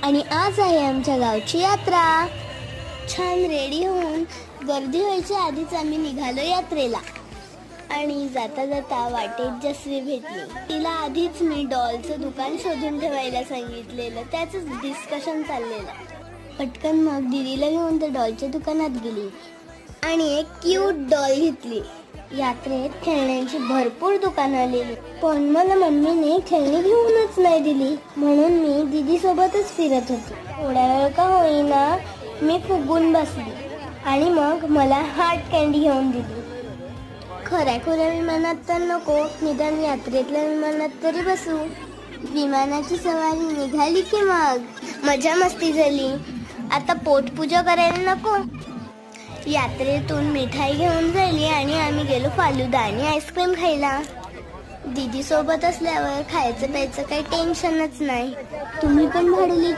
आणि आज आहे आमच्या गावची यात्रा। छान रेडी होऊन गर्दी व्हायच्या आधीच आम्ही निघालो यात्रेला। आणि जाता जाता वाटेत जसवी भेटली। तिला आधीच मी डॉलचं दुकान शोधून ठेवायला सांगितलेलं, त्याचंच डिस्कशन चाललेलं। पटकन मग दीदीला घेऊन त्या डॉलच्या दुकानात गेली आणि एक क्यूट डॉल घेतली। यात्रेत खेळण्यांची भरपूर दुकानं आलेली, पण मला मम्मीने खेळणी घेऊनच नाही दिली, म्हणून मी दीदी सोबतच फिरत होती। थोड्या वेळ का होईना मी फुगून बसली आणि मग मला हार्ट कॅन्डी घेऊन दिली। खऱ्या विमानात तर नको, निदान यात्रेतल्या विमानात तरी बसू। विमानाची सवारी निघाली की मग मजा मस्ती झाली। आता पोटपूजा करायला नको। यात्रेतून मिठाई घेऊन झाली आणि आम्ही गेलो फालुदा आणि आईस्क्रीम खायला। दीदी सोबत असल्यावर खायचं प्यायचं काही टेन्शनच नाही। तुम्ही पण भाडली